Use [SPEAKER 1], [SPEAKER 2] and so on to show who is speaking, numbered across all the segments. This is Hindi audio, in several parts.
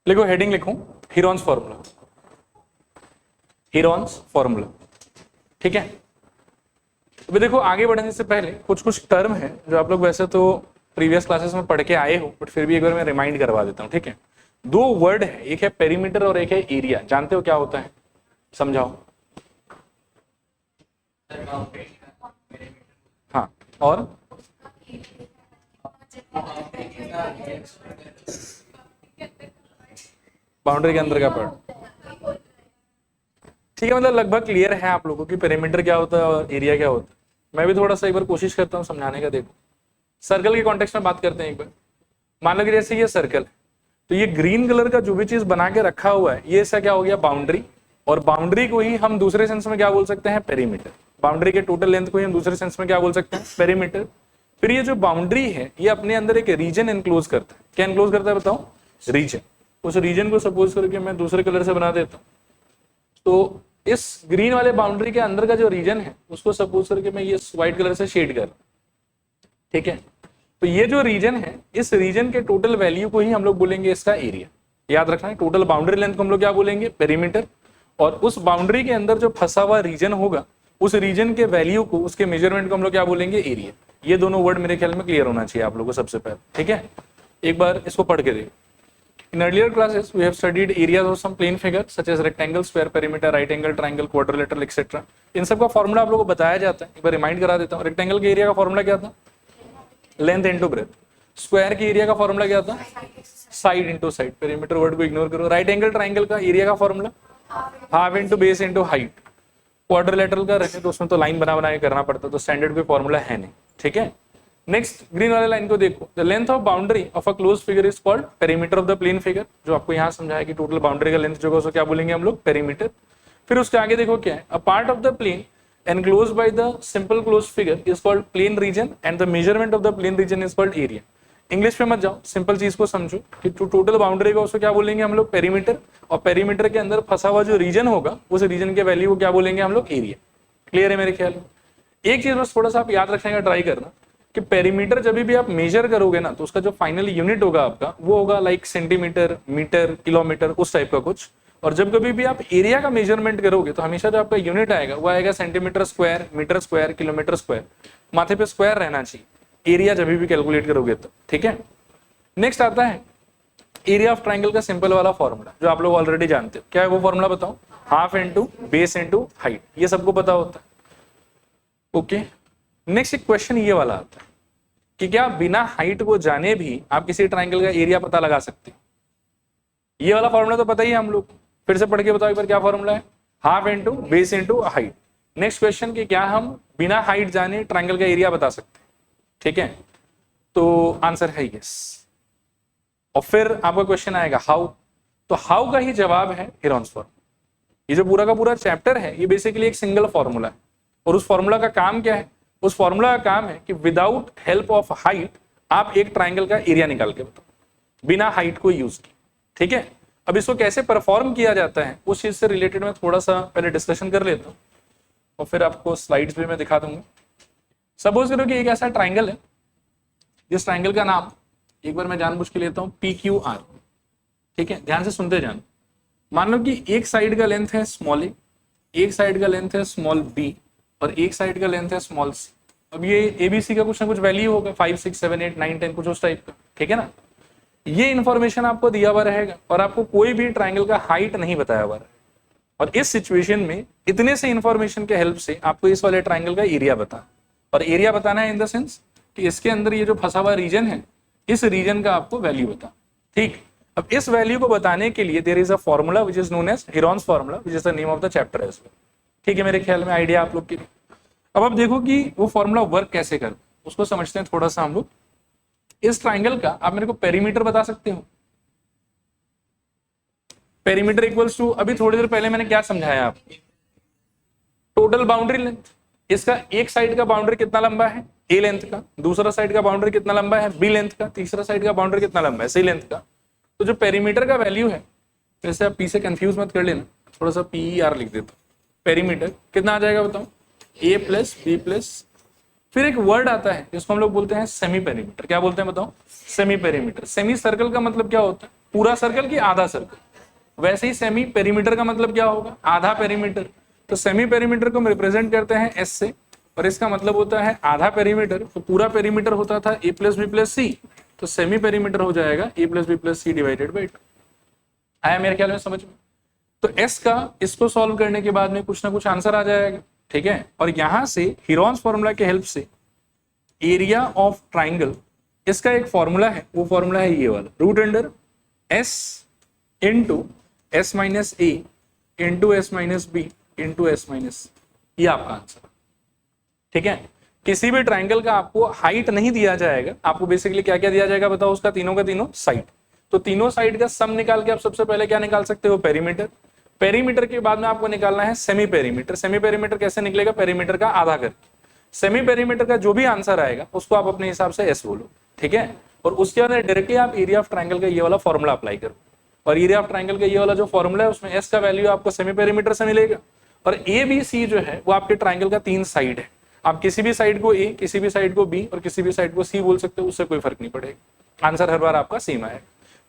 [SPEAKER 1] लिखो, हेडिंग लिखो हीरोन्स फॉर्मूला, हीरोन्स फॉर्मूला, ठीक है। अभी देखो आगे बढ़ने से पहले कुछ कुछ टर्म है जो आप लोग वैसे तो प्रीवियस क्लासेस में पढ़ के आए हो, बट फिर भी एक बार मैं रिमाइंड करवा देता हूँ, ठीक है। दो वर्ड है, एक है पेरीमीटर और एक है एरिया। जानते हो क्या होता है? समझाओ। हाँ, और बाउंड्री के अंदर का पार्ट, ठीक है। मतलब लगभग क्लियर है आप लोगों की पेरीमीटर क्या होता है और एरिया क्या होता है। मैं भी थोड़ा सा एक बार कोशिश करता हूँ समझाने का। देखो, सर्कल के कॉन्टेक्स्ट में बात करते हैं एक बार। मान लो कि जैसे ये सर्कल है, तो ये ग्रीन कलर का जो भी चीज बना के रखा हुआ है, ये ऐसा क्या हो गया? बाउंड्री। और बाउंड्री को ही हम दूसरे सेंस में क्या बोल सकते हैं? पेरीमीटर। बाउंड्री के टोटल लेंथ को ही हम दूसरे सेंस में क्या बोल सकते हैं? पेरीमीटर। फिर ये जो बाउंड्री है, ये अपने अंदर एक रीजन एनक्लोज करता है। क्या एनक्लोज करता है बताओ? रीजन। उस रीजन को सपोज करके मैं दूसरे कलर से बना देता हूँ, तो इस ग्रीन वाले बाउंड्री के अंदर का जो रीजन है, उसको सपोज करके मैं ये व्हाइट कलर से शेड कर, ठीक है। तो ये जो रीजन है, इस रीजन के टोटल वैल्यू को ही हम लोग बोलेंगे इसका एरिया। याद रखना है, टोटल बाउंड्री लेंथ को हम लोग क्या बोलेंगे? पेरीमीटर। और उस बाउंड्री के अंदर जो फंसा हुआ रीजन होगा, उस रीजन के वैल्यू को, उसके मेजरमेंट को हम लोग क्या बोलेंगे? एरिया। ये दोनों वर्ड मेरे ख्याल में क्लियर होना चाहिए आप लोगों को सबसे पहले, ठीक है। एक बार इसको पढ़ के देखो। In earlier classes, we have studied areas of some plane figure such as rectangle, square, perimeter, right angle, triangle, quadrilateral, etc. इन सब का फॉर्मूला आप लोगों को बताया जाता है। एक बार रिमाइंड करा देता हूँ। रेक्टेंगल के एरिया का फॉर्मूला क्या था? Length into breadth. स्क्वायर के एरिया का फॉर्मूला क्या था? Side into side. Perimeter word को इग्नोर करो। राइट एंगल ट्राइंगल का एरिया का formula half into base into height. Quadrilateral का रहे तो उसमें तो लाइन बना बना के करना पड़ता, तो स्टैंडर्ड कोई फॉर्मूला है नहीं, ठीक है। नेक्स्ट ग्रीन वाले लाइन को देखो। The length of boundary of a close figure is called perimeter of the plane figure. जो आपको यहाँ समझाया कि टोटल बाउंड्री का लेंथ जो है उसको क्या बोलेंगे हम लोग? पेरीमीटर। फिर उसके आगे देखो क्या है? A part of the plane enclosed by the simple closed figure is called plane region and the measurement of the plane region is called area। English पे मत जाओ, सिंपल चीज को समझो कि टोटल बाउंड्री का उसको क्या बोलेंगे हम लोग? पेरीमीटर। और पेरीमीटर के अंदर फंसा हुआ जो रीजन होगा, उस रीजन के वैल्यू को क्या बोलेंगे हम लोग? एरिया। क्लियर है मेरे ख्याल में? एक चीज बस थोड़ा सा आप याद रखने का ट्राई करना कि पेरीमीटर जब भी आप मेजर करोगे ना, तो उसका जो फाइनल यूनिट होगा आपका, वो होगा लाइक सेंटीमीटर, मीटर, किलोमीटर, उस टाइप का कुछ। और जब कभी भी आप एरिया का मेजरमेंट करोगे, तो हमेशा जो आपका यूनिट आएगा वो आएगा centimetre square, metre square, kilometre square. माथे पे स्क्वायर रहना चाहिए एरिया जब भी कैलकुलेट करोगे तो, ठीक है। नेक्स्ट आता है एरिया ऑफ ट्राइंगल का सिंपल वाला फॉर्मूला, जो आप लोग ऑलरेडी जानते हो। क्या है वो फॉर्मूला बताओ? Half into base into height. ये सबको पता होता है, ओके। नेक्स्ट एक क्वेश्चन ये वाला आता है कि क्या बिना हाइट को जाने भी आप किसी ट्राइंगल का एरिया पता लगा सकते हैं? ये वाला फॉर्मूला तो पता ही है हम लोग, फिर से पढ़ के बताओ एक बार क्या फॉर्मूला है? Half into base into height. Next question कि क्या हम बिना हाइट जाने ट्राइंगल का एरिया बता सकते हैं? ठीक है, तो आंसर है यस। और फिर आपका क्वेश्चन आएगा हाउ। तो हाउ का ही जवाब है हीरोन्स फॉर्मूला। ये जो पूरा का पूरा चैप्टर है, ये बेसिकली एक सिंगल फॉर्मूला है। और उस फॉर्मूला का काम क्या है? उस फॉर्मूला का काम है कि विदाउट हेल्प ऑफ हाइट आप एक ट्राइंगल का एरिया निकाल के बताओ, बिना हाइट को यूज किए, ठीक है। अब इसको कैसे परफॉर्म किया जाता है, उस चीज से रिलेटेड मैं थोड़ा सा पहले डिस्कशन कर लेता हूँ, और फिर आपको स्लाइड्स भी मैं दिखा दूंगा। सपोज करो कि एक ऐसा ट्राइंगल है, जिस ट्राइंगल का नाम एक बार मैं जानबूझ के लेता हूँ PQR, ठीक है। ध्यान से सुनते जाना। मान लो कि एक साइड का लेंथ है स्मॉल ए, एक साइड का लेंथ है स्मॉल बी, और एक साइड का लेंथ है स्मॉल सी। अब ये ABC का कुछ ना कुछ वैल्यू होगा, 5, 6, 7, 8, 9, 10, कुछ उस टाइप का, ठीक है ना। ये इन्फॉर्मेशन आपको दिया हुआ रहेगा और आपको कोई भी ट्राइंगल का हाइट नहीं बताया हुआ है। और इस सिचुएशन में इतने से इन्फॉर्मेशन के हेल्प से आपको इस वाले ट्राइंगल का एरिया बता, और एरिया बताना है इन द सेंस कि इसके अंदर ये जो फंसा हुआ रीजन है, इस रीजन का आपको वैल्यू बता, ठीक। अब इस वैल्यू को बताने के लिए there is a formula which is known as Heron's formula, which is the name of the chapter as well, ठीक है। मेरे ख्याल में आइडिया आप लोग के लिए। अब आप देखो कि वो फॉर्मूला वर्क कैसे कर, उसको समझते हैं थोड़ा सा हम लोग। इस ट्राइंगल का आप मेरे को पेरीमीटर बता सकते हो? पेरीमीटर इक्वल्स टू, अभी थोड़ी देर पहले मैंने क्या समझाया आपको? Total boundary length. इसका एक साइड का बाउंड्री कितना लंबा है? A लेंथ का। दूसरा साइड का बाउंड्री कितना लंबा है? B लेंथ का। तीसरा साइड का बाउंड्री कितना लंबा है? C लेंथ का। तो जो पेरीमीटर का वैल्यू है, वैसे आप P से कंफ्यूज मत कर लेना, थोड़ा सा PER लिख देता हूं। पेरीमीटर कितना आ जाएगा बताओ? A प्लस B प्लस, फिर एक वर्ड आता है जिसको हम लोग बोलते हैं सेमी पेरीमीटर। क्या बोलते हैं बताओ? Semi perimeter. सेमी सर्कल का मतलब क्या होता है? पूरा सर्कल की आधा सर्कल। वैसे ही सेमी पेरीमीटर का मतलब क्या होगा, आधा पेरीमीटर। तो सेमी पेरीमीटर को हम रिप्रेजेंट करते हैं एस से, और इसका मतलब होता है आधा पेरीमीटर। तो पूरा पेरीमीटर होता था A plus B plus C, तो सेमी पेरीमीटर हो जाएगा A plus B plus C divided by 2। आया मेरे ख्याल में समझ में? तो एस का इसको सॉल्व करने के बाद में कुछ ना कुछ आंसर आ जाएगा, ठीक है। और यहां से हीरोन्स फॉर्मूला के हेल्प से एरिया ऑफ ट्राइंगल, इसका एक फॉर्मूला है, वो फॉर्मूला है ये वाला, root under S into S minus ए into S minus B into S minus, ये आपका आंसर, ठीक है। किसी भी ट्राइंगल का आपको हाइट नहीं दिया जाएगा, आपको बेसिकली क्या क्या दिया जाएगा बताओ, उसका तीनों का तीनों साइड। तो तीनों साइड का सम निकाल के आप सबसे पहले क्या निकाल सकते हो, पेरीमीटर। पेरीमीटर के बाद में आपको निकालना है सेमी पेरीमीटर। सेमी पेरीमीटर कैसे निकलेगा, पेरीमीटर का आधा करके। सेमी पेरीमीटर का जो भी आंसर आएगा उसको आप अपने हिसाब से एस बोलो, ठीक है। और उसके बाद डायरेक्टली आप एरिया ऑफ ट्राइंगल का ये वाला फॉर्मूला अप्लाई करो, और एरिया ऑफ ट्राइंगल का ये वाला जो फॉर्मूला है उसमें एस का वैल्यू आपको सेमी पेरीमीटर से मिलेगा। और ए बी सी जो है वो आपके ट्राइंगल का 3 साइड है। आप किसी भी साइड को ए, किसी भी साइड को बी और किसी भी साइड को सी बोल सकते हो, उससे कोई फर्क नहीं पड़ेगा, आंसर हर बार आपका सेम आएगा।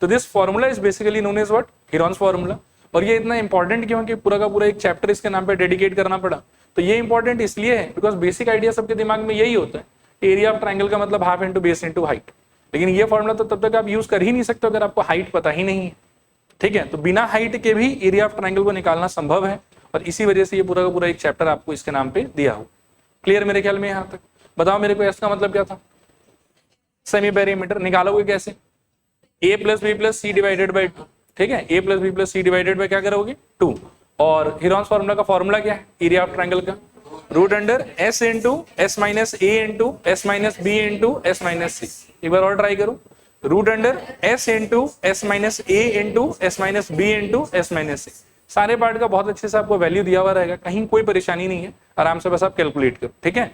[SPEAKER 1] तो this formula is basically known as what, Heron's formula. और ये इतना इंपॉर्टेंट क्यों कि पूरा का पूरा एक चैप्टर इसके नाम पे डेडिकेट करना पड़ा। तो ये इंपॉर्टेंट इसलिए है बिकॉज बेसिक आइडिया सबके दिमाग में यही होता है, एरिया ऑफ ट्राइंगल का मतलब half into base into height. लेकिन ये फॉर्मूला तो तब तक आप यूज कर ही नहीं सकते अगर आपको हाइट पता ही नहीं है, ठीक है। तो बिना हाइट के भी एरिया ऑफ ट्राइंगल को निकालना संभव है, और इसी वजह से ये पूरा का पूरा एक चैप्टर आपको इसके नाम पे दिया हो। क्लियर मेरे ख्याल में यहां तक? बताओ मेरे को एस का मतलब क्या था, सेमी पेरीमीटर निकालोगे कैसे, A plus B plus C divided by 2, ठीक है। A plus B plus C divided by क्या करोगे 2। और हीरोन्स फॉर्मूला का फॉर्मूला क्या है, एरिया ऑफ ट्राइंगल का, root under S into S minus ए into S minus B into S minus C. एक बार और ट्राई करो, root under S into S minus ए into S minus B into S minus C. सारे पार्ट का बहुत अच्छे से आपको वैल्यू दिया हुआ रहेगा, कहीं कोई परेशानी नहीं है, आराम से बस आप कैलकुलेट करो, ठीक है।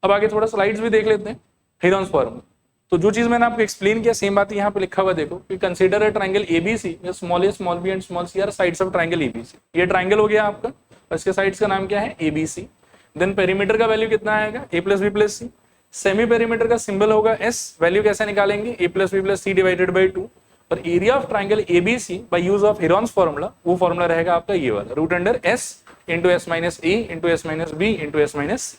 [SPEAKER 1] अब आगे थोड़ा स्लाइड्स भी देख लेते हैं हीरोन्स फॉर्मूला। तो जो चीज मैंने आपको एक्सप्लेन किया सेम बात यहाँ पे लिखा हुआ देखो कि consider a triangle ABC, small a small b and small c are sides of triangle ABC. ये ट्राइंगल हो गया आपका, और इसके साइड्स का नाम क्या है, एबीसी। देन पेरीमीटर का वैल्यू कितना आएगा, A plus B plus C. Semi perimeter का सिंबल होगा एस, वैल्यू कैसे निकालेंगे, A plus B plus C divided by 2। और area of triangle ABC by use of Heron's formula, वो फॉर्मूला रहेगा आपका ये वाला, root under S into S minus ए into S minus B into S minus C.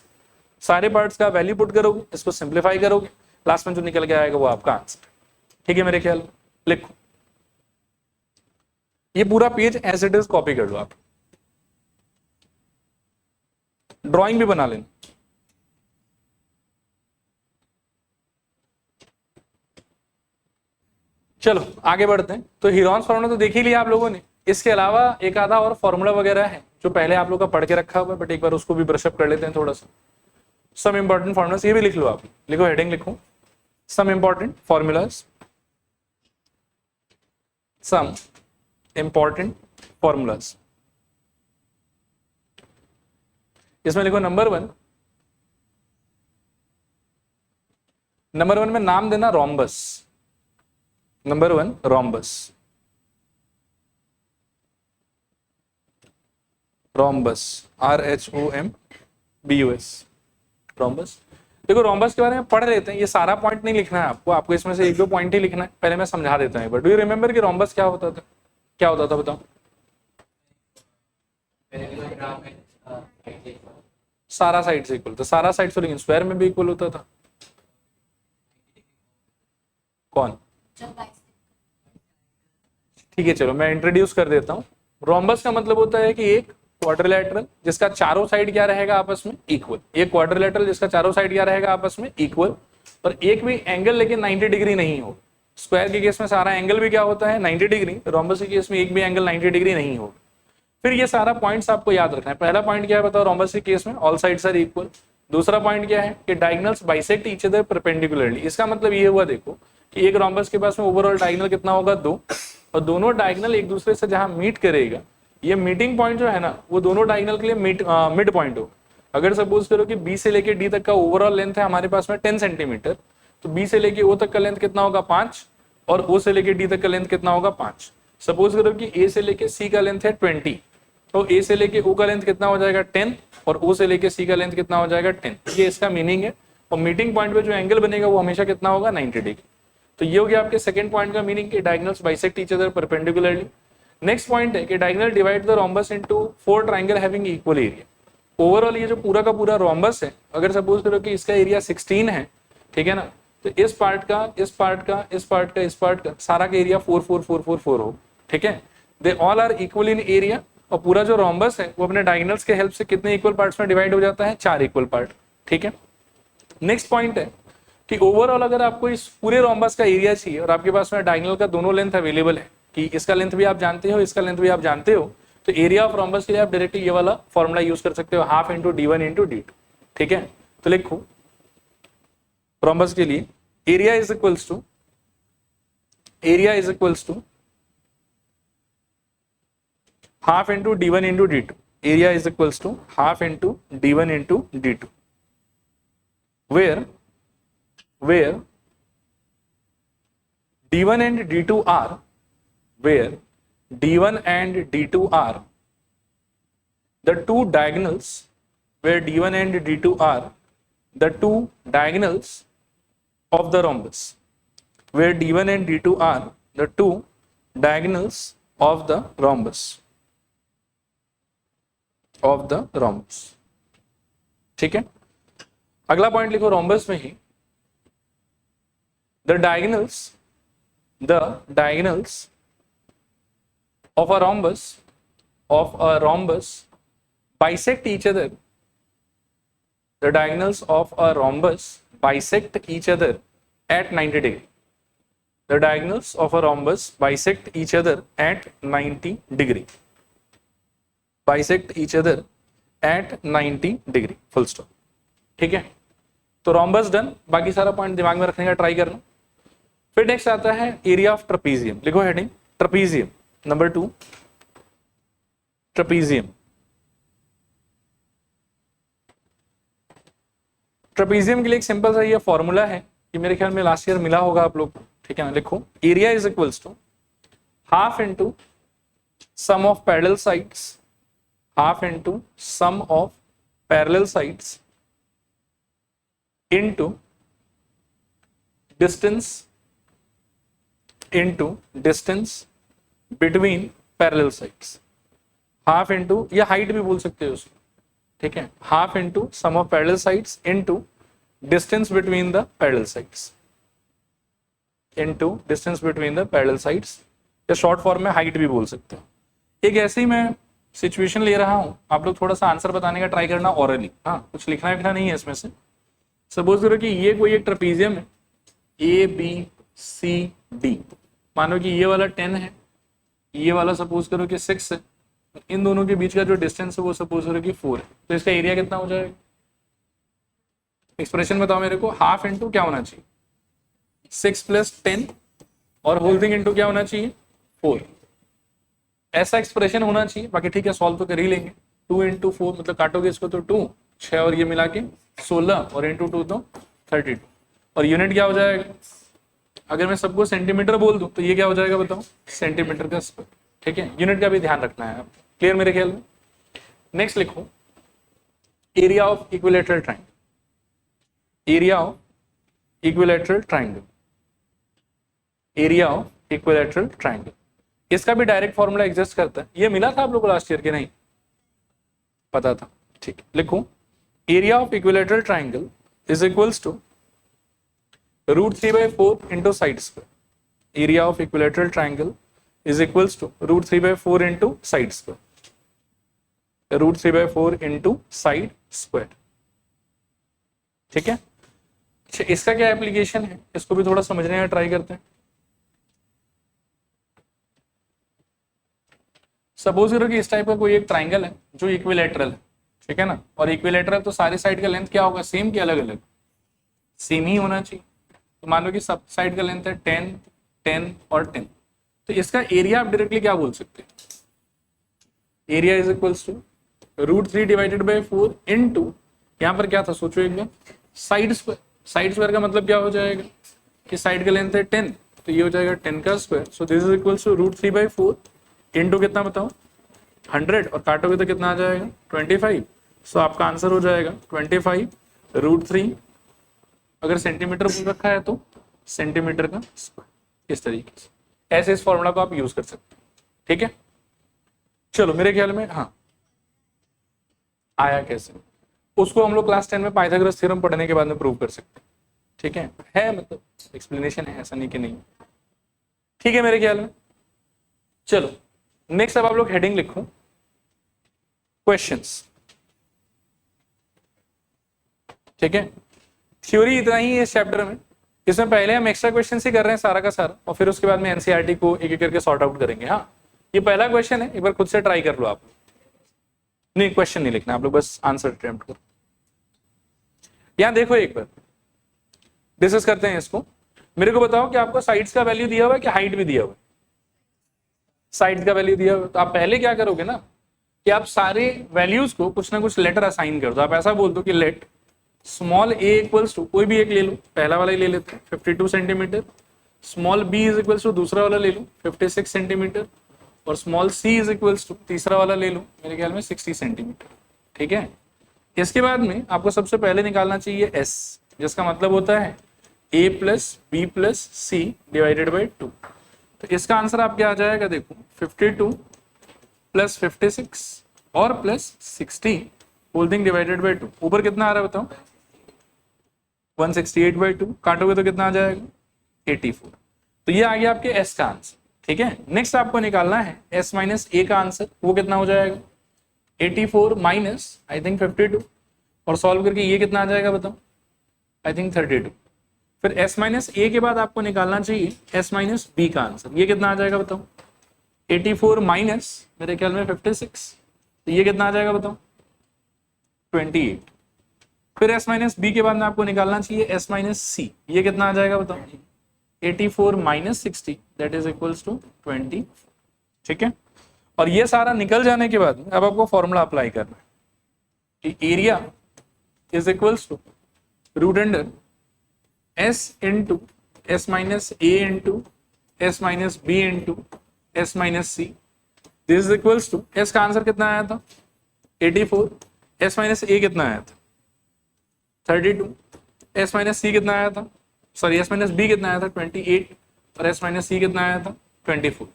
[SPEAKER 1] सारे पार्ट्स का वैल्यू पुट करोगे, इसको सिंप्लीफाई करोगे, लास्ट में जो निकल के आएगा वो आपका आंसर, ठीक है मेरे ख्याल में। लिखो ये पूरा page as it is copy कर लो, आप ड्राइंग भी बना लेना। चलो आगे बढ़ते हैं। तो हीरोन्स फॉर्मूला तो देख ही लिया आप लोगों ने, इसके अलावा एक आधा और फॉर्मूला वगैरह है जो पहले आप लोग का पढ़ के रखा हुआ है, बट एक बार उसको भी ब्रशअप कर लेते हैं थोड़ा सा। सम इंपॉर्टेंट फॉर्मूलास, ये भी लिख लो आप, लिखो हेडिंग लिखो, some important formulas, some important formulas. इसमें लिखो नंबर 1, नंबर 1 में नाम देना rhombus. Number 1 rhombus, rhombus RHOMBUS, rhombus. देखो रोम्बस के बारे में पढ़ लेते हैं, ये सारा पॉइंट नहीं लिखना है आपको, आपको इसमें से 1-2 पॉइंट ही लिखना है। पहले मैं समझा देता हूँ, बट डू यू रिमेंबर कि रोम्बस क्या होता था, क्या होता था बताओ। सारा साइड से इक्वल, तो सारा साइड से, लेकिन स्क्वायर में भी इक्वल होता था। कौन, ठीक है चलो मैं इंट्रोड्यूस कर देता हूँ। रोम्बस का मतलब होता है कि एक क्वाड्रिलेटरल जिसका चारों साइड क्या रहेगा आपस में इक्वल, एक क्वाड्रिलेटरल जिसका चारों साइड क्या रहेगा आपस में इक्वल, और एक भी एंगल लेकिन 90 डिग्री नहीं हो। स्क्वायर के केस में सारा एंगल भी क्या होता है 90 डिग्री, रोम्बस के केस में एक भी एंगल 90 डिग्री नहीं हो। फिर ये सारा पॉइंट्स आपको याद रखना है। पहला पॉइंट क्या है बताओ, रोम्बस के केस में ऑल साइड्स आर इक्वल। दूसरा पॉइंट क्या है कि diagonals bisect each other perpendicularly. इसका मतलब ये हुआ देखो कि एक रोम्बस के पास में ओवरऑल डायगोनल कितना होगा 2, और दोनों डायगोनल एक दूसरे से जहां मीट करेगा, ये मीटिंग पॉइंट जो है ना वो दोनों डायगोनल के लिए मिड पॉइंट हो। अगर सपोज करो कि बी से लेके डी तक का ओवरऑल लेंथ है हमारे पास में 10 सेंटीमीटर, तो बी से लेके ओ तक का लेंथ कितना होगा 5, और ओ से लेके डी तक का लेंथ कितना होगा 5। सपोज करो कि ए से लेके सी का लेंथ है 20, तो ए से लेके ओ का लेंथ कितना हो जाएगा 10, और ओ से लेके सी का लेंथ कितना हो जाएगा 10। ये इसका मीनिंग है। और मीटिंग पॉइंट पे जो एंगल बनेगा वो हमेशा कितना होगा 90 डिग्री। तो ये हो गया आपके सेकंड पॉइंट का मीनिंग कि diagonals bisect each other perpendicularly. Next point है कि diagonal divide the rhombus into 4 triangle having equal area. Overall ये जो पूरा का पूरा रोम्बस है, अगर सपोज करो कि इसका एरिया 16 है, ठीक है ना, तो इस पार्ट का, इस पार्ट का, इस पार्ट का, इस पार्ट का सारा का एरिया 4 4 4 4 4 हो, ठीक है। They all are equal in area, और पूरा जो रोम्बस है वो अपने डायगोनल्स के हेल्प से कितने इक्वल पार्ट्स में डिवाइड हो जाता है, 4 इक्वल पार्ट, ठीक है। नेक्स्ट पॉइंट है कि ओवरऑल अगर आपको इस पूरे रोम्बस का एरिया चाहिए और आपके पास में डायगोनल का दोनों लेंथ अवेलेबल है, कि इसका लेंथ भी आप जानते हो, इसका लेंथ भी आप जानते हो, तो एरिया ऑफ रोम्बस के लिए आप डायरेक्टली ये वाला फॉर्मूला यूज कर सकते हो, half into d1 into d2, ठीक है। तो लिखो रोम्बस के लिए area is equals to half into d1 into d2, area is equals to half into d1 into d2, where d1 and d2 are the two diagonals, where d1 and d2 are the two diagonals of the rhombus, where d1 and d2 are the two diagonals of the rhombus, ठीक है। अगला पॉइंट लिखो रोम्बस में ही, the diagonals of a rhombus bisect each other. The diagonals of a rhombus bisect each other at 90 degree. The diagonals of a rhombus bisect each other at 90 degree. Bisect each other at 90 degree. Full stop. ठीक है, तो रोम्बस डन। बाकी सारा पॉइंट दिमाग में रखने का ट्राई करना। फिर नेक्स्ट आता है एरिया ऑफ ट्रपीजियम। लिखो heading trapezium. Number 2 trapezium. Trapezium के लिए एक सिंपल सा ये फॉर्मूला है, ये मेरे ख्याल में लास्ट ईयर मिला होगा आप लोग को, ठीक है ना। लिखो area is equals to half into sum of parallel sides, half into sum of parallel sides into distance between parallel sides, half into, या हाइट भी बोल सकते हो उसको, ठीक है, half into sum of parallel sides into distance between the parallel sides, into distance between the parallel sides, या शॉर्ट फॉर्म में हाइट भी बोल सकते हो। एक ऐसे ही मैं सिचुएशन ले रहा हूं, आप लोग थोड़ा सा आंसर बताने का ट्राई करना ओरली, हाँ, कुछ लिखना लिखना नहीं है इसमें से। सपोज करो कि ये कोई एक ट्रपीजियम है ABCD, मानो कि ये वाला 10 है, ये वाला सपोज करो कि 6 है, इन दोनों के बीच का जो डिस्टेंस है वो सपोज करो कि 4 है, तो इसका एरिया कितना हो जाएगा? एक्सप्रेशन बताओ मेरे को। हाफ इंटू क्या होना चाहिए? 6 + 10 और होल थिंग इंटू क्या होना चाहिए? 4। ऐसा एक्सप्रेशन होना चाहिए। बाकी ठीक है, सॉल्व तो कर ही लेंगे। 2 × 4 मतलब काटोगे इसको तो 2, 6 और ये मिला के 16 और इंटू 2 तो 32। और यूनिट क्या हो जाएगा? अगर मैं सबको सेंटीमीटर बोल दूं तो ये क्या हो जाएगा बताओ? सेंटीमीटर का स्क्वायर, ठीक है। यूनिट का भी ध्यान रखना है आप, क्लियर मेरे ख्याल में। नेक्स्ट लिखो area of equilateral triangle. Area of equilateral triangle, area of equilateral triangle, इसका भी डायरेक्ट फॉर्मूला एग्जिस्ट करता है। ये मिला था आप लोग को लास्ट ईयर के? नहीं पता था, ठीक। लिखो area of equilateral triangle is equals to √3/4 into side square. Area of equilateral triangle is equals to √3/4 into side square, √3/4 into side square, ठीक है। अच्छा, इसका क्या एप्लीकेशन है, इसको भी थोड़ा समझने का ट्राई करते हैं। सपोज करो कि इस टाइप का कोई एक ट्राइंगल है जो इक्विलैटरल है, ठीक है ना। और इक्विलैटरल तो सारी साइड का लेंथ क्या होगा? सेम कि अलग अलग? सेम ही होना चाहिए। तो मान लो कि सब साइड का लेंथ है 10, 10 और 10, तो इसका एरिया आप डायरेक्टली क्या बोल सकते हैं? Area is equals to √3/4 into, यहाँ पर क्या था सोचो एक बार, साइड स्क्वायर। साइड स्क्वायर का मतलब क्या हो जाएगा कि साइड का लेंथ है 10, तो ये हो जाएगा 10 का square. So this is equals to √3/4 into कितना बताओ? 100, और काटोगे तो कितना आ जाएगा? 25। सो आपका आंसर हो जाएगा 25 √3, अगर सेंटीमीटर बोल रखा है तो सेंटीमीटर का स्क्वायर, इस तरीके से ऐसे इस फॉर्मूला को आप यूज कर सकते हैं। ठीक है, चलो मेरे ख्याल में हाँ आया कैसे, उसको हम लोग क्लास 10 में पाइथागोरस थ्योरम पढ़ने के बाद में प्रूव कर सकते हैं। ठीक है मतलब एक्सप्लेनेशन है, ऐसा नहीं कि नहीं। ठीक है मेरे ख्याल में। चलो नेक्स्ट अब आप लोग हेडिंग लिखो क्वेश्चंस। ठीक है, थ्योरी इतना ही है इस चैप्टर में। इसमें पहले हम एक्स्ट्रा क्वेश्चन ही कर रहे हैं सारा का सारा, और फिर उसके बाद में एनसीईआरटी को एक एक करके सॉर्ट आउट करेंगे। हाँ ये पहला क्वेश्चन है, एक बार खुद से ट्राई कर लो आप। नहीं क्वेश्चन नहीं लिखना आप लोग, बस आंसर अटेम्प्ट करो। यहां देखो एक बार डिस्कस करते हैं इसको। मेरे को बताओ कि आपको साइड्स का वैल्यू दिया हुआ है कि हाइट भी दिया हुआ है? साइड्स का वैल्यू दिया हुआ है, तो आप पहले क्या करोगे ना कि आप सारे वैल्यूज को कुछ ना कुछ लेटर असाइन कर दो। आप ऐसा बोल दो कि let small a equals to, कोई भी एक ले लो, पहला वाला ही ले लेते हैं 52 centimetre, small b is equals to दूसरा वाला ले लो 56 सेंटीमीटर, और small c is equals to तीसरा वाला ले लो मेरे ख्याल में 60 सेंटीमीटर। ठीक है, इसके बाद में आपको सबसे पहले निकालना चाहिए एस, जिसका मतलब होता है a plus B plus C divided by 2। तो इसका आंसर आपके आ जाएगा, देखो 52 प्लस 56 और plus 60 whole thing divided by 2। ऊपर कितना आ रहा है बताओ? 168/2, काटोगे तो कितना आ जाएगा? 84। तो ये आ गया आपके एस का आंसर। ठीक है, नेक्स्ट आपको निकालना है एस माइनस ए का आंसर, वो कितना हो जाएगा? 84 माइनस आई थिंक 52, और सॉल्व करके ये कितना आ जाएगा बताओ? I think 32। फिर एस माइनस ए के बाद आपको निकालना चाहिए एस माइनस बी का आंसर, ये कितना आ जाएगा बताओ? 84 माइनस मेरे ख्याल में 56, तो ये कितना आ जाएगा बताओ? 28। फिर एस माइनस बी के बाद में आपको निकालना चाहिए एस माइनस सी, ये कितना आ जाएगा बताओ? 84 minus 60 that is equals to 20। ठीक है, और ये सारा निकल जाने के बाद अब आपको फॉर्मूला अप्लाई करना है कि area is equals to root under S into S minus A into S minus B into S minus c, this is equals to s का आंसर कितना आया था? 84, एस माइनस ए कितना आया था? 32, एस माइनस सी कितना आया था? सॉरी एस माइनस बी कितना आया था? 28, और एस माइनस सी कितना आया था? 24।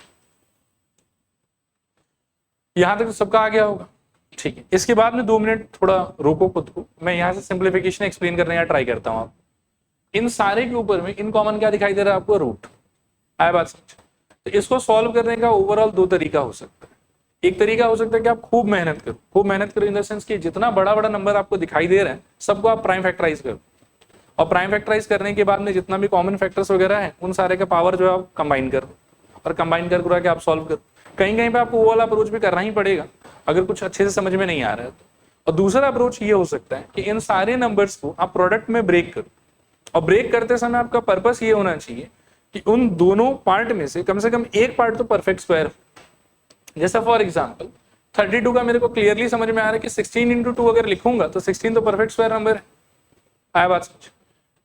[SPEAKER 1] यहां तक तो सबका आ गया होगा। ठीक है, इसके बाद में 2 मिनट थोड़ा रोको खुद को, मैं यहां से सिंप्लीफिकेशन एक्सप्लेन करने का ट्राई करता हूं। आप इन सारे के ऊपर में इन कॉमन क्या दिखाई दे रहा है आपको? रूट। आया बात समझ? तो इसको सॉल्व करने का ओवरऑल 2 तरीका हो सकता है। एक तरीका हो सकता है कि आप खूब मेहनत करो, खूब मेहनत करो इन द सेंस कि जितना बड़ा बड़ा नंबर आपको दिखाई दे रहा है सबको आप प्राइम फैक्टराइज करो, और प्राइम फैक्टराइज करने के बाद में जितना भी कॉमन फैक्टर्स वगैरह है उन सारे का पावर जो है आप कंबाइन करो, और कंबाइन कर आप सॉल्व करो। कहीं कहीं पे आपको वो वाला अप्रोच भी करना ही पड़ेगा अगर कुछ अच्छे से समझ में नहीं आ रहा है तो। और दूसरा अप्रोच ये हो सकता है कि इन सारे नंबर्स को आप प्रोडक्ट में ब्रेक करो, और ब्रेक करते समय आपका पर्पस ये होना चाहिए कि उन दोनों पार्ट में से कम एक पार्ट तो परफेक्ट स्क्वायर हो। जैसा फॉर एग्जांपल 32 का मेरे को क्लियरली समझ में आ रहा है कि 16 इंटू 2 अगर लिखूंगा तो 16 तो परफेक्ट स्क्वायर नंबर है। आया बात समझ?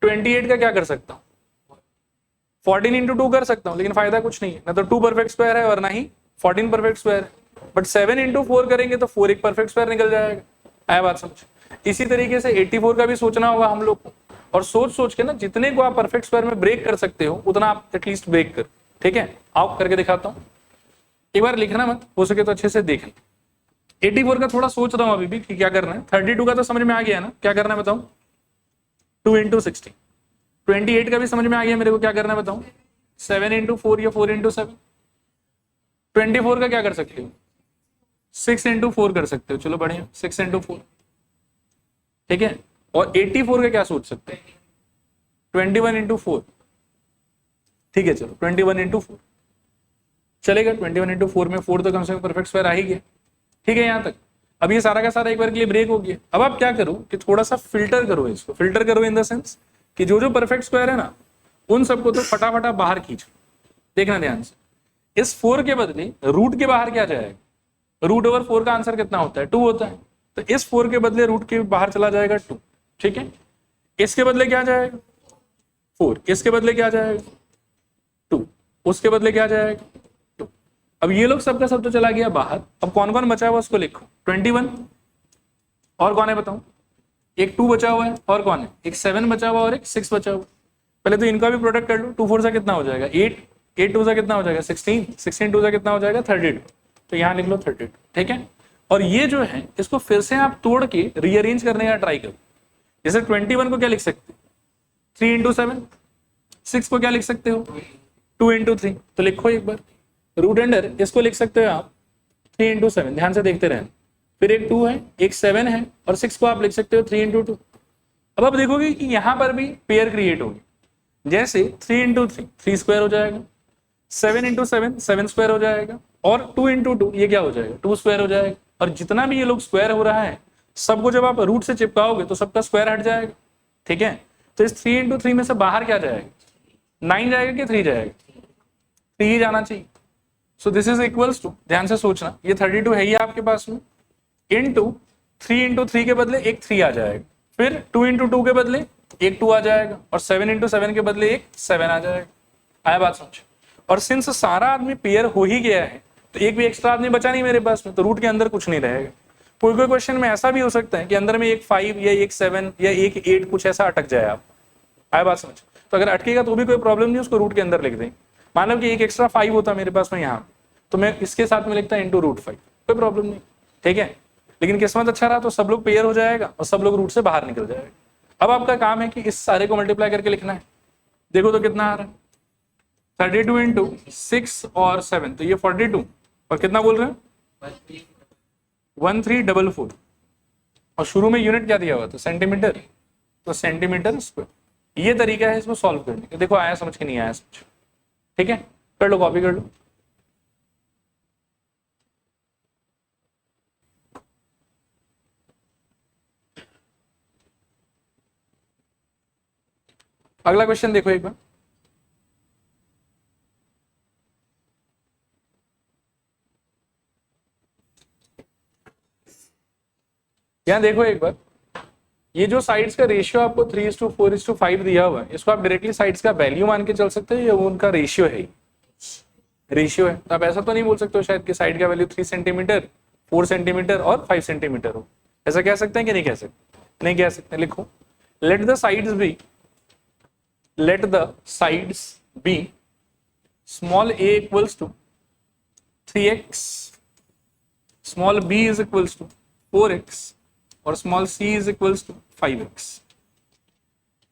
[SPEAKER 1] 28 का क्या कर सकता हूँ? 14 इंटू 2 कर सकता हूँ, लेकिन फायदा कुछ नहीं है, ना तो 2 परफेक्ट स्क्वायर है और ना ही 14 परफेक्ट स्क्वायर है। बट 7 इंटू 4 करेंगे तो 4 एक परफेक्ट स्क्वायर निकल जाएगा। आया बात समझ? इसी तरीके से 84 का भी सोचना होगा हम लोग को, और सोच सोच के ना जितने को आप परफेक्ट स्क्वायर में ब्रेक कर सकते हो उतना आप एटलीस्ट ब्रेक कर। ठीक है, आओ करके दिखाता हूँ। एक बार लिखना मत, हो सके तो अच्छे से देखना। 84 का थोड़ा सोच रहा हूं अभी भी कि क्या करना है। 32 का तो समझ में आ गया ना, क्या करना है बताओ? 2 इंटू 16। 28 का भी समझ में आ गया मेरे को, क्या करना है बताओ? 7 इंटू 4 या 4 इंटू 7। 24 का क्या कर सकते हो? 6 इंटू 4 कर सकते हो, चलो बढ़िया 6 इंटू 4। ठीक है, और 84 का क्या सोच सकते हैं? 21 इंटू 4। ठीक है चलो 21 इंटू 4 चलेगा। 21 इंटू 4 में 4 तो कम से कम परफेक्ट स्क्वायर आ ही गया। ठीक है यहाँ तक। अब ये सारा का सारा एक बार के लिए ब्रेक हो गया। अब आप क्या करो कि थोड़ा सा फिल्टर करो, इसको फिल्टर करो इन द सेंस कि जो जो परफेक्ट स्क्वायर है ना उन सबको तो फटाफटा बाहर खींचो। देखना ध्यान से, इस 4 के बदले रूट के बाहर क्या जाएगा? रूट ओवर 4 का आंसर कितना होता है? 2 होता है। तो इस 4 के बदले रूट के बाहर चला जाएगा 2। ठीक है, इसके बदले क्या जाएगा? 4। इसके बदले क्या जाएगा? 2। उसके बदले क्या जाएगा? 2। अब ये लोग सबका सब तो चला गया बाहर। अब कौन कौन बचा हुआ उसको लिखो। 21 और कौन है बताओ? एक 2 बचा हुआ है, और कौन है? एक 7 बचा हुआ और एक 6 बचा हुआ। पहले तो इनका भी प्रोडक्ट कर लो, 2 4 से कितना हो जाएगा 8, 8 2 से कितना हो जाएगा 16, 16 2 से कितना हो जाएगा 32, तो यहाँ लिख लो 32, ठीक है। और ये जो है इसको फिर से आप तोड़ के रीअरेंज करने का ट्राई करो। जैसे 21 को क्या लिख सकते हो 3 इंटू 7, 6 को क्या लिख सकते हो 2 इंटू 3, तो लिखो एक बार रूट अंडर, इसको लिख सकते हो आप 3 इंटू 7, ध्यान से देखते रहना। फिर एक 2 है, एक 7 है, और 6 को आप लिख सकते हो 3 इंटू 2। अब आप देखोगे कि यहां पर भी पेयर क्रिएट होगी, जैसे 3 इंटू 3 3 स्क्वायर हो जाएगा, 7 इंटू 7 7 स्क्वायर हो जाएगा, और 2 इंटू 2 ये क्या हो जाएगा 2 स्क्वायर हो जाएगा। और जितना भी ये लोग स्क्वायर हो रहा है सबको जब आप रूट से चिपकाओगे तो सबका स्क्वायर हट जाएगा, ठीक है। तो इस 3 इंटू 3 में से बाहर क्या जाएगा 9 जाएगा कि 3 जाएगा, 3 ही जाना चाहिए। So this is equals to, ध्यान से सोचना, ये 32 है ही आपके पास में, इंटू 3 इंटू 3 के बदले एक 3 आ जाएगा, फिर 2 इंटू 2 के बदले एक 2 आ जाएगा, और 7 इंटू 7 के बदले एक 7 आ जाएगा। आया बात समझ। और सिंस सारा आदमी पेयर हो ही गया है तो एक भी एक्स्ट्रा आदमी बचा नहीं मेरे पास में, तो रूट के अंदर कुछ नहीं रहेगा। कोई कोई क्वेश्चन में ऐसा भी हो सकता है कि अंदर में एक 5 या एक 7 या एक 8 कुछ ऐसा अटक जाए आप, आया बात समझ। तो अगर अटकेगा तो भी कोई प्रॉब्लम नहीं, उसको रूट के अंदर लिख दें। मान लो कि एक एक्स्ट्रा 5 होता मेरे पास में यहाँ, तो मैं इसके साथ में लिखता इंटू रूट 5, कोई प्रॉब्लम नहीं, ठीक है। लेकिन किस्मत अच्छा रहा तो सब लोग पेयर हो जाएगा और सब लोग रूट से बाहर निकल जाएगा। अब आपका काम है कि इस सारे को मल्टीप्लाई करके लिखना है। देखो तो कितना आ रहा है 32 इंटू 6 और 7, तो ये 42, और कितना बोल रहे हैं 1344, और शुरू में यूनिट क्या दिया हुआ था सेंटीमीटर, तो सेंटीमीटर स्क्वायर। ये तरीका है इसको सॉल्व करने का। देखो आया समझ के नहीं आया समझ, ठीक है, कर लो कॉपी कर लो। अगला क्वेश्चन देखो एक बार, यहां देखो एक बार, ये जो साइड्स का रेशियो आपको 3:4:5 दिया हुआ है, इसको आप डायरेक्टली साइड्स का वैल्यू मान के चल सकते हो या वो उनका रेशियो है, रेशियो है। तो आप ऐसा तो नहीं बोल सकते हो शायद कि साइड का वैल्यू 3 सेंटीमीटर 4 सेंटीमीटर और 5 सेंटीमीटर हो, ऐसा कह सकते हैं कि नहीं कह सकते, नहीं कह सकते। लिखो let the sides be small a equals to 3x, small b is equals to 4x, और small c is equals to 5x।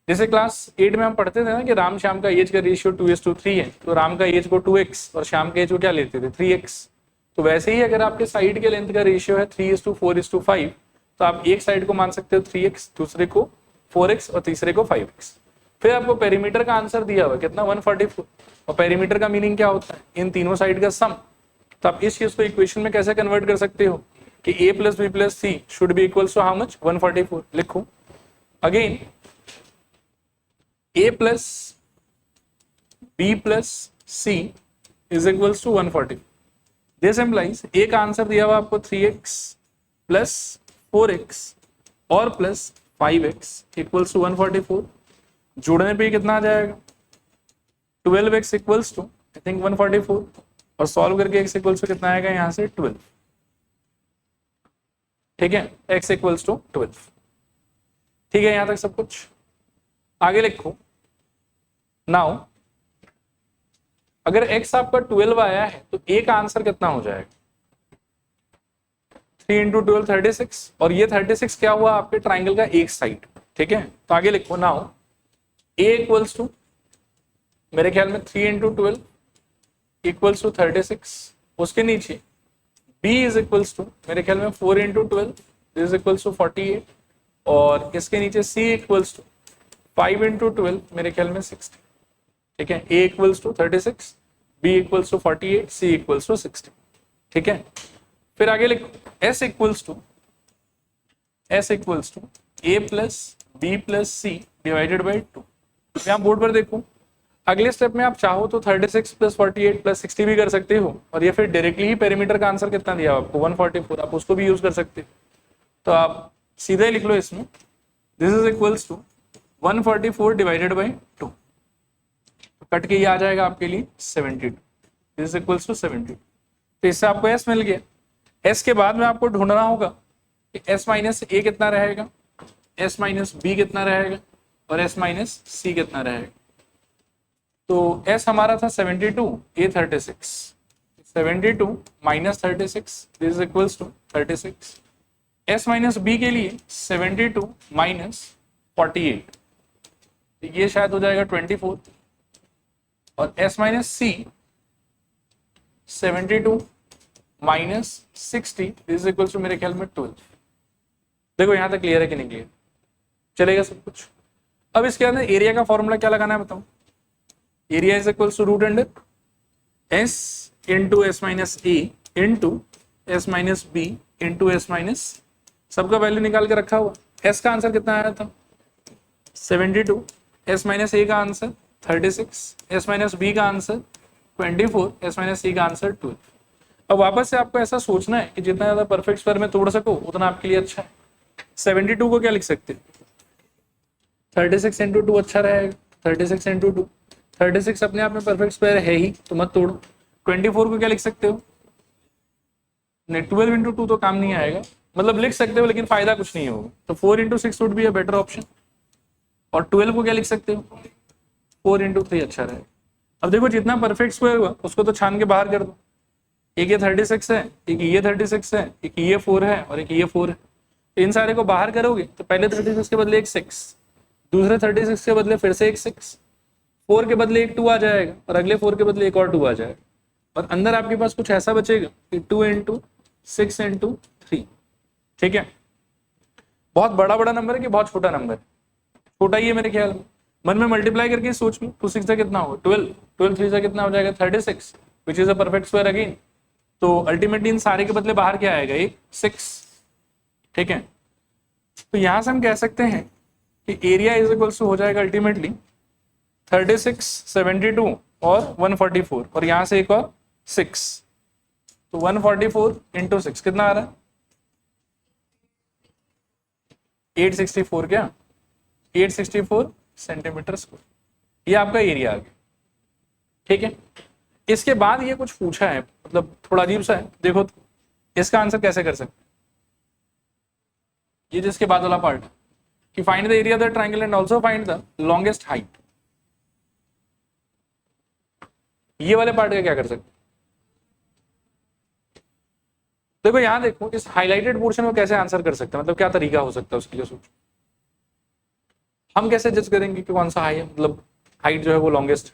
[SPEAKER 1] जैसे क्लास 8 में हम पढ़ते थे ना कि राम श्याम का एज का रेशियो 2:3 है, तो राम का एज को 2x और श्याम का एज को क्या लेते थे 3x। तो वैसे ही अगर आपके साइड के लेंथ का रेशियो है 3:4:5, तो आप एक साइड को मान सकते हो 3x, दूसरे को 4x और तीसरे को 5x। फिर आपको पेरीमीटर का आंसर दिया हुआ कितना 144, और पेरीमीटर का मीनिंग क्या होता है इन तीनों साइड का सम। तो आप इस चीज को इक्वेशन में कैसे कन्वर्ट कर सकते हो कि a + b + c should be equals to how much 144। लिखो again a + b + c is equals to 140। This implies a का आंसर दिया हुआ आपको 3x + 4x और + 5x इक्वल्स टू 144। जोड़ने पे कितना आ जाएगा 12x equals to I think 144, और सॉल्व करके x इक्वल्स टू कितना आएगा यहाँ से 12, ठीक है, x इक्वल्स टू 12। ठीक है यहां तक सब कुछ। आगे लिखो नाउ अगर x आपका 12 आया है तो a का आंसर कितना हो जाएगा 3 इंटू 12 36, और ये 36 क्या हुआ आपके ट्राइंगल का एक साइड, ठीक है। तो आगे लिखो नाउ a इक्वल्स टू मेरे ख्याल में 3 इंटू 12 इक्वल्स टू 36, उसके नीचे b इज इक्वल्स टू मेरे ख्याल में 4 इंटू 12 इज इक्वल्स टू 48, और इसके नीचे c इक्वल्स टू 5 इंटू 12 मेरे ख्याल में 60, ठीक है। a equals to 36, b equals to 48, c equals to 60, ठीक है। फिर आगे लिखो s equals to a + b + c divided by 2। यहाँ बोर्ड पर देखो, अगले स्टेप में आप चाहो तो 36 + 48 + 60 भी कर सकते हो, और या फिर डायरेक्टली ही पेरीमीटर का आंसर कितना दिया आपको 144, आप उसको भी यूज कर सकते हो। तो आप सीधे लिख लो इसमें this is equals to 144 divided by 2, तो कट के ये आ जाएगा आपके लिए 72, दिस इज इक्वल्स टू 72। तो इससे आपको s मिल गया। s के बाद में आपको ढूंढना होगा कि s - a कितना रहेगा, s - b कितना रहेगा, और s - c कितना रहेगा। तो S हमारा था 72, A 36, 72 minus 36 this is equals to 36। S minus B के लिए 72 माइनस 48, ये शायद हो जाएगा 24, और S minus C 72 minus 60 this is equals to मेरे ख्याल में 12। देखो यहां तक क्लियर है कि नहीं क्लियर, चलेगा सब कुछ। अब इसके अंदर एरिया का फॉर्मूला क्या लगाना है बताओ। Area is equals to root under S into S minus A into S minus B into S minus, सबका वैल्यू निकाल के रखा हुआ। एस का आंसर कितना आया था 72, एस माइनस ए का आंसर 36, एस माइनस बी का आंसर 24, एस माइनस सी का आंसर 12। अब वापस से आपको ऐसा सोचना है कि जितना ज्यादा परफेक्ट स्क्वायर में तोड़ सको उतना आपके लिए अच्छा है। 72 को क्या लिख सकते हैं 36 इंटू 2 अच्छा रहेगा, 36 इंटू 2, 36 अपने आप में परफेक्ट स्क्वायर है ही तो मत तोड़ो। 24 को क्या लिख सकते हो, नहीं 12 इंटू 2 तो काम नहीं आएगा, मतलब लिख सकते हो लेकिन फायदा कुछ नहीं होगा, तो 4 into 6 would be a better option. और 12 को क्या लिख सकते हो 4 इंटू 3 अच्छा रहेगा। अब देखो जितना परफेक्ट स्क्वायर हुआ उसको तो छान के बाहर कर दो, एक ये 36 है, एक ये 36 है, एक ये 4 है और एक ये 4 है। तो इन सारे को बाहर करोगे तो पहले 36 के बदले एक 6, दूसरे 36 के बदले फिर से एक 6, 4 के बदले एक 2 आ जाएगा और अगले 4 के बदले एक और 2 आ जाएगा, और अंदर आपके पास कुछ ऐसा बचेगा कि 2 इंटू 6 इंटू 3। ठीक है, बहुत बड़ा बड़ा नंबर है कि बहुत छोटा नंबर है, छोटा ही है मेरे ख्याल में। मन में मल्टीप्लाई करके सोच लो 2 6 से कितना होगा 12, 12 3 से कितना हो जाएगा 36 which is a perfect square again. तो अल्टीमेटली इन सारे के बदले बाहर क्या आएगा एक 6। ठीक है, तो यहां से हम कह सकते हैं कि एरिया इज इक्वल्स टू हो जाएगा अल्टीमेटली 36, 72 और 144, और यहां से एक और 6, तो 144 इंटू 6 कितना आ रहा है 864, क्या 864 सेंटीमीटर स्क्वायर, ये आपका एरिया आ गया। ठीक है, इसके बाद ये कुछ पूछा है, मतलब थोड़ा अजीब सा है, देखो तो इसका आंसर कैसे कर सकते, ये जिसके बाद वाला पार्ट कि find the area of the triangle and also find the longest height, ये वाले पार्ट का क्या कर सकते। देखो यहां देखो इस हाईलाइटेड पोर्शन को कैसे आंसर कर सकते हैं, मतलब क्या तरीका हो सकता है उसके लिए सोचो। हम कैसे जज करेंगे कि कौन सा हाई है, मतलब हाइट जो है वो लॉन्गेस्ट।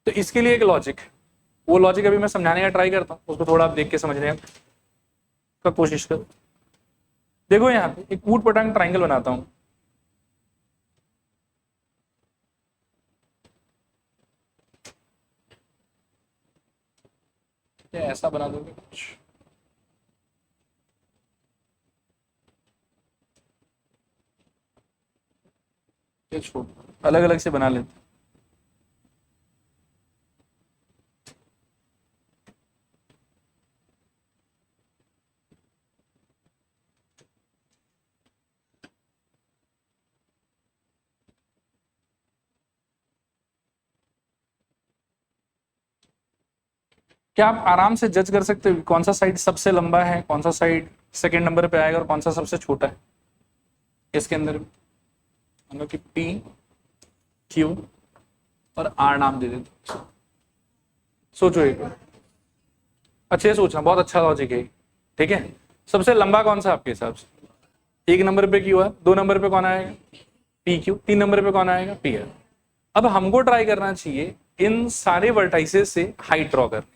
[SPEAKER 1] तो इसके लिए एक लॉजिक, वो लॉजिक अभी मैं समझाने का ट्राई करता हूँ, उसको थोड़ा आप देख के समझने का कोशिश करो। देखो यहाँ पे एक ऊट पटांग ट्राइंगल बनाता हूँ, क्या ऐसा बना दोगे कुछ, ये छोड़ अलग अलग से बना लेते। क्या आप आराम से जज कर सकते हो कौन सा साइड सबसे लंबा है, कौन सा साइड सेकंड नंबर पे आएगा और कौन सा सबसे छोटा है। इसके अंदर मान कि P Q और R नाम दे देते, सोचो एक बार, अच्छे सोचना, बहुत अच्छा लॉजिक है। ठीक है, सबसे लंबा कौन सा आपके हिसाब से, एक नंबर पे Q है, 2 नंबर पे कौन आएगा PQ, 3 नंबर पे कौन आएगा PR। अब हमको ट्राई करना चाहिए इन सारे वर्टाइसेस से हाइट ड्रॉ करने।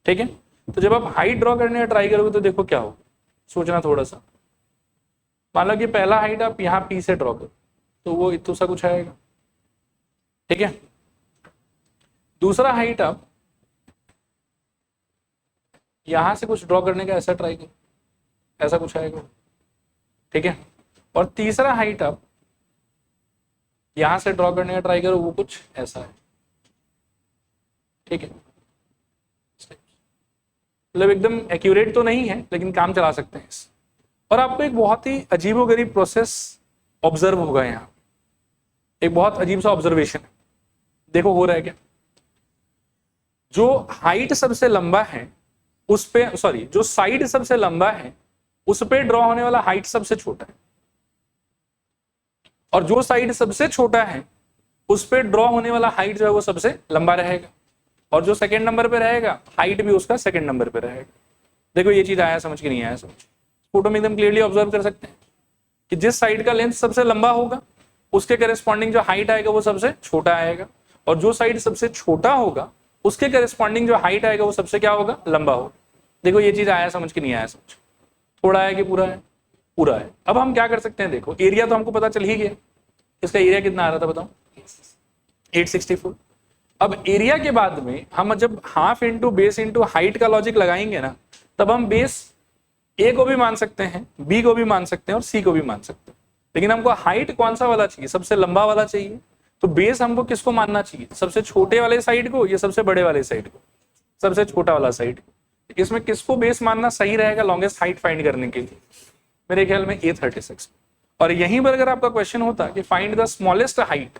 [SPEAKER 1] ठीक है, तो जब आप हाइट ड्रॉ करने का ट्राई करोगे तो देखो क्या हो, सोचना थोड़ा सा। मान लो कि पहला हाइट आप यहाँ P से ड्रॉ करो तो वो इतना सा कुछ आएगा। ठीक है, दूसरा हाइट आप यहां से कुछ ड्रॉ करने का ऐसा ट्राई करो, ऐसा कुछ आएगा। ठीक है, और तीसरा हाइट आप यहां से ड्रॉ करने का ट्राई करो, वो कुछ ऐसा है। ठीक है, मतलब एकदम एक्यूरेट तो नहीं है लेकिन काम चला सकते हैं इस। और आपको एक बहुत ही अजीबोगरीब प्रोसेस ऑब्जर्व होगा यहाँ, एक बहुत अजीब सा ऑब्जर्वेशन है। देखो हो रहा है क्या, जो हाइट सबसे लंबा है उस पे, सॉरी जो साइड सबसे लंबा है उस पे ड्रॉ होने वाला हाइट सबसे छोटा है, और जो साइड सबसे छोटा है उस पर ड्रॉ होने वाला हाइट जो है वो सबसे लंबा रहेगा, और जो सेकंड नंबर पे रहेगा हाइट भी उसका सेकंड नंबर पे रहेगा। देखो ये चीज आया समझ की नहीं आया समझ? फोटो में एकदम क्लियरली ऑब्जर्व कर सकते हैं कि जिस साइड का लेंथ सबसे लंबा होगा उसके करेस्पॉन्डिंग जो हाइट आएगा वो सबसे छोटा आएगा, और जो साइड सबसे छोटा होगा उसके करेस्पॉन्डिंग जो हाइट आएगा वो सबसे क्या होगा, लंबा होगा। देखो ये चीज आया समझ की नहीं आया समझ? थोड़ा है कि पूरा है? पूरा है। अब हम क्या कर सकते हैं, देखो एरिया तो हमको पता चल ही गया, इसका एरिया कितना आ रहा था बताओ, 864। अब एरिया के बाद में हम जब half into base into height का लॉजिक लगाएंगे ना, तब हम बेस ए को भी मान सकते हैं, बी को भी मान सकते हैं और सी को भी मान सकते हैं, लेकिन हमको हाइट कौन सा वाला चाहिए, सबसे लंबा वाला चाहिए। तो बेस हमको किसको मानना चाहिए, सबसे छोटे वाले साइड को या सबसे बड़े वाले साइड को, सबसे छोटा वाला साइड। इसमें किसको बेस मानना सही रहेगा लॉन्गेस्ट हाइट फाइंड करने के लिए, मेरे ख्याल में A36। और यहीं पर अगर आपका क्वेश्चन होता कि फाइंड द स्मॉलेस्ट हाइट,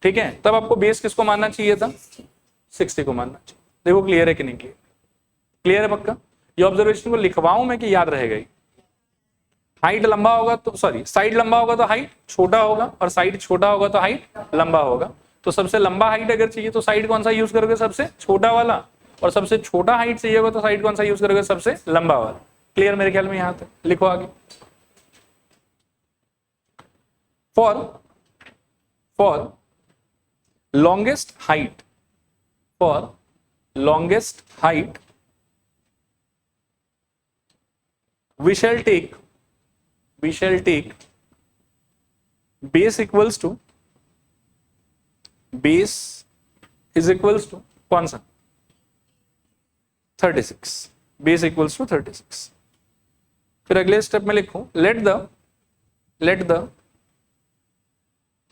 [SPEAKER 1] ठीक है, तब आपको बेस किसको मानना चाहिए था, 60 को मानना चाहिए। देखो क्लियर है कि नहीं क्लियर? क्लियर है पक्का? ये ऑब्जर्वेशन को लिखवाऊं मैं कि याद रहेगा? हाइट लंबा होगा तो सॉरी साइड लंबा होगा तो हाइट छोटा होगा, और साइड छोटा होगा तो हाइट लंबा होगा। तो सबसे लंबा हाइट अगर चाहिए तो साइड कौन सा यूज करोगे, सबसे छोटा वाला, और सबसे छोटा हाइट चाहिए होगा तो साइड कौन सा यूज करोगे, सबसे लंबा वाला। क्लियर मेरे ख्याल में? यहां तक लिखो आगे। For longest height, for longest height we shall take base equals to base is equals to कौन सा, 36, base equals to 36। फिर अगले स्टेप में लिखूं let the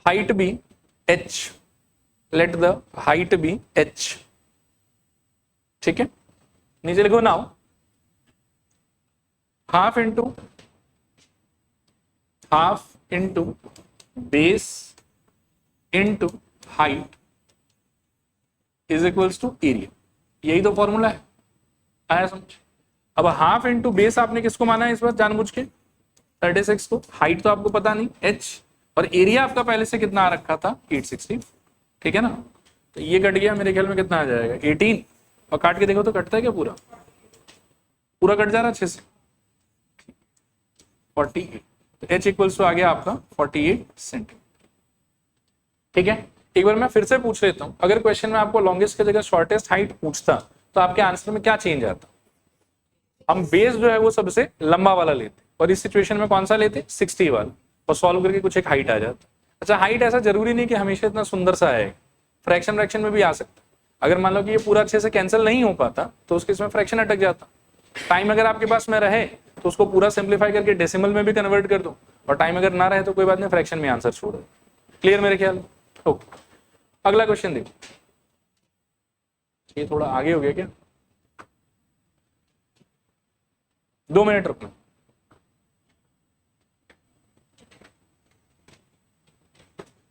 [SPEAKER 1] height be h, let the height be h, ठीक है। नीचे लिखो now half into base into height is equals to area. यही तो फॉर्मूला है, आया समझ? अब हाफ इंटू बेस आपने किसको माना है इस बार जानबूझ के, 36 को। हाइट तो आपको पता नहीं h, और एरिया आपका पहले से कितना आ रखा था, 860, ठीक है ना। तो ये कट गया, मेरे ख्याल में कितना आ जाएगा, 18, और काट के देखो तो कटता है क्या, पूरा पूरा कट जा रहा है अच्छे से, 48। तो h इक्वल्स टू आ गया आपका 48 सेंटीमीटर, ठीक है। एक बार मैं फिर से पूछ लेता हूं, अगर क्वेश्चन में आपको लॉन्गेस्ट की जगह शॉर्टेस्ट हाइट पूछता तो आपके आंसर में क्या चेंज आता? हम बेस जो है वो सबसे लंबा वाला लेते, और इस सिचुएशन में कौन सा लेते, 60 वाला, और सॉल्व करके कुछ एक हाइट आ जाता। अच्छा हाइट ऐसा जरूरी नहीं कि हमेशा इतना सुंदर सा आएगा, फ्रैक्शन में भी आ सकता। अगर मान लो कि ये पूरा अच्छे से कैंसिल नहीं हो पाता तो उसके इसमें फ्रैक्शन अटक जाता। टाइम अगर आपके पास में रहे तो उसको पूरा सिंप्लीफाई करके डेसिमल में भी कन्वर्ट कर दो, और टाइम अगर ना रहे तो कोई बात नहीं, फ्रैक्शन में आंसर छोड़ दो। क्लियर मेरे ख्याल? ओके, अगला क्वेश्चन देखो। ये थोड़ा आगे हो गया क्या, 2 मिनट रुकना।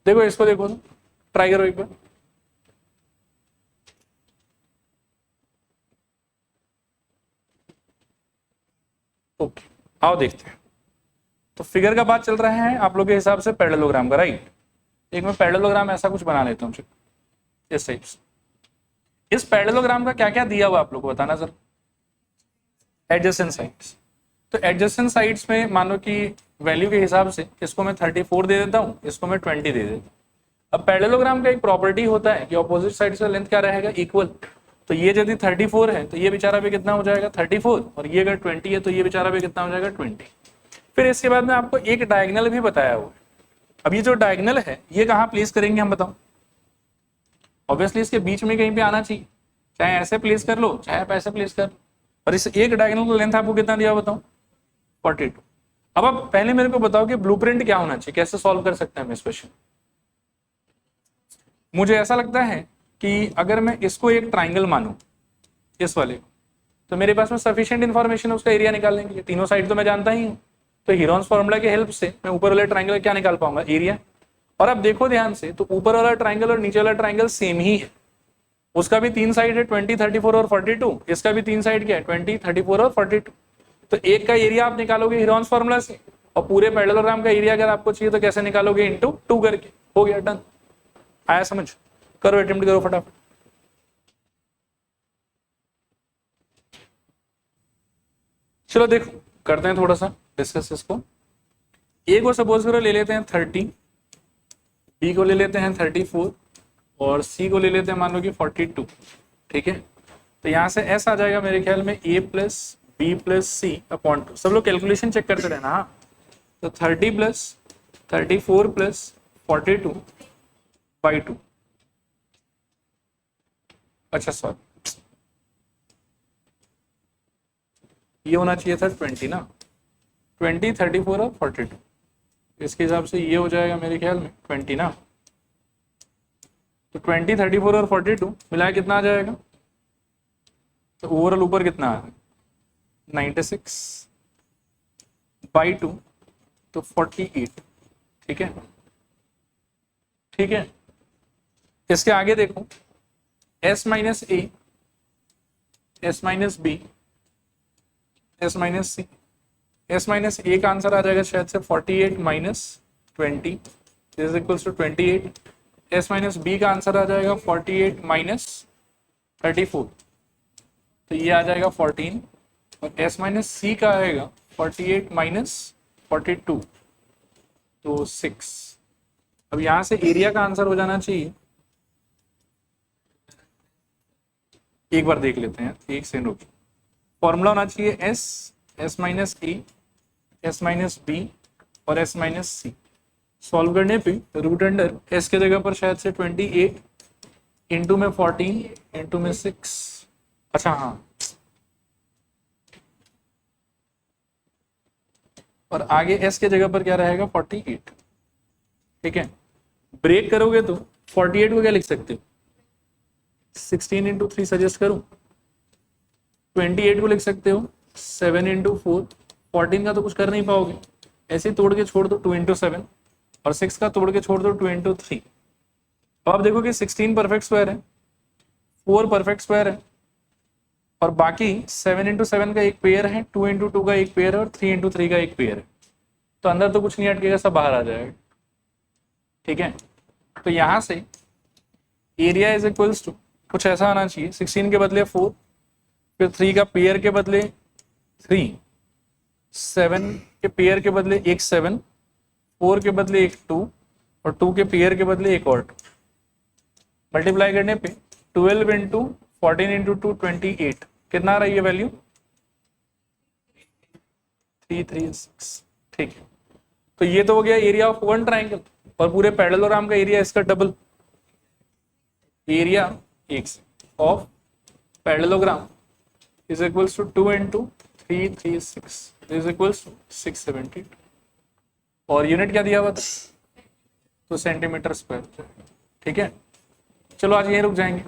[SPEAKER 1] देखो इसको देखो, ट्राई करो एक बार। ओके आओ देखते हैं। तो फिगर का बात चल रहा है आप लोग के हिसाब से पैरेललोग्राम का, राइट। एक मैं पैरेललोग्राम ऐसा कुछ बना लेता हूँ इस टाइप से। इस पैरेललोग्राम का क्या क्या दिया हुआ आप लोग को बताना सर। एडजेसेंट साइड्स, तो एडजेसेंट साइड्स में मानो कि वैल्यू के हिसाब से इसको मैं 34 दे देता हूँ, इसको मैं 20 दे देता हूँ। अब पैरेललोग्राम का एक प्रॉपर्टी होता है कि ऑपोजिट साइड का लेंथ क्या रहेगा, इक्वल। तो ये यदि 34 है तो ये बेचारा भी कितना हो जाएगा, 34, और ये अगर 20 है तो ये बेचारा भी कितना हो जाएगा, 20। फिर इसके बाद में आपको एक डायगोनल भी बताया हुआ है। अब ये जो डायगोनल है ये कहाँ प्लेस करेंगे हम बताओ। ऑब्वियसली इसके बीच में कहीं पे आना चाहिए, चाहे ऐसे प्लेस कर लो चाहे आप ऐसे प्लेस कर लो। और इस एक डायगोनल का लेंथ आपको कितना दिया बताओ, 42। अब आप पहले मेरे को बताओ कि ब्लूप्रिंट क्या होना चाहिए, कैसे सॉल्व कर सकते हैं हम इस क्वेश्चन। मुझे ऐसा लगता है कि अगर मैं इसको एक ट्राइंगल मानूं, इस वाले को, तो मेरे पास में सफिशिएंट इन्फॉर्मेशन है उसका एरिया निकालने के लिए। तीनों साइड तो मैं जानता ही हूँ, तो हीरोन्स फॉर्मूला की हेल्प से मैं ऊपर वाले ट्राइंगल क्या निकाल पाऊंगा, एरिया। और अब देखो ध्यान से, तो ऊपर वाला ट्राइंगल और नीचे वाला ट्राइंगल सेम ही है। उसका भी 3 साइड है 20, 34 और 42, इसका भी 3 साइड क्या है 20, 34 और 42। तो एक का एरिया आप निकालोगे हीरोन्स फॉर्मूला से, और पूरे पैरेललोग्राम का एरिया अगर आपको चाहिए तो कैसे निकालोगे, इनटू 2 करके। हो गया डन। आया समझ? करो, अटेम्प्ट करो फटाफट। चलो देखो करते हैं थोड़ा सा डिस्कस इसको। ए को सपोज करो ले लेते हैं 30, बी को ले लेते हैं 34 और सी को ले लेते हैं मान लो कि 42। ठीक है, तो यहाँ से एस आ जाएगा मेरे ख्याल में ए प्लस बी प्लस सी अपॉन 2। सब लोग कैलकुलेशन चेक करते रहना। हाँ, तो 30 प्लस 34 प्लस 42 बाई 2। अच्छा सॉरी, ये होना चाहिए था 20 ना, 20, 34 और 42। इसके हिसाब से ये हो जाएगा मेरे ख्याल में 20 ना। तो 20, 34 और 42 मिलाया कितना आ जाएगा? तो ओवरऑल ऊपर कितना आ रहा है? 96 बाई 2 तो 48। ठीक है, ठीक है। इसके आगे देखो, s minus A, S minus B, S minus C. S minus A का आंसर आ जाएगा शायद से 48 minus 20 is equals to 28। S minus B का आंसर आ जाएगा 48 माइनस 34, तो ये आ जाएगा 14। और एस माइनस सी का आएगा 48 माइनस 42 तो 6। अब यहां से एरिया का आंसर हो जाना चाहिए, एक बार देख लेते हैं, एक सेकंड रुक। फॉर्मूला होना चाहिए S minus A, S minus B और एस माइनस सी। सॉल्व करने पे रूट अंडर एस के जगह पर शायद से 28 इंटू में 14 इंटू में 6। अच्छा हाँ, और आगे एस के जगह पर क्या रहेगा? 48। ठीक है, ब्रेक करोगे तो 48 को क्या लिख सकते हो? 16 इंटू 3 सजेस्ट करूं? 28 को लिख सकते हो 7 इंटू 4। 14 का तो कुछ कर नहीं पाओगे, ऐसे तोड़ के छोड़ दो 2 इंटू 7, और 6 का तोड़ के छोड़ दो 2 इंटू 3। तो आप देखो कि 16 परफेक्ट स्क्वायर है, 4 परफेक्ट स्क्वायर है, और बाकी 7 इंटू 7 का एक पेयर है, 2 इंटू 2 का एक पेयर है, और 3 इंटू 3 का एक पेयर है। तो अंदर तो कुछ नहीं अटकेगा, सब बाहर आ जाएगा। ठीक है, तो यहां से एरिया इज इक्वल्स टू कुछ ऐसा आना चाहिए, 16 के बदले 4, फिर 3 का पेयर के बदले 3, 7 के पेयर के बदले एक 7, 4 के बदले एक 2, और 2 के पेयर के बदले एक और 2। मल्टीप्लाई करने पे 12 इंटू 14 इंटू 2 28, कितना आ रहा है ये वैल्यू? 336। ठीक है, तो ये तो हो गया एरिया ऑफ वन ट्राइंगल, और पूरे पैरेललोग्राम का एरिया इसका डबल। Area of parallelogram is equals to 2 into 336 is equals to 672। और यूनिट क्या दिया हुआ था? तो सेंटीमीटर स्क्वायर। ठीक है, चलो आज यहीं रुक जाएंगे।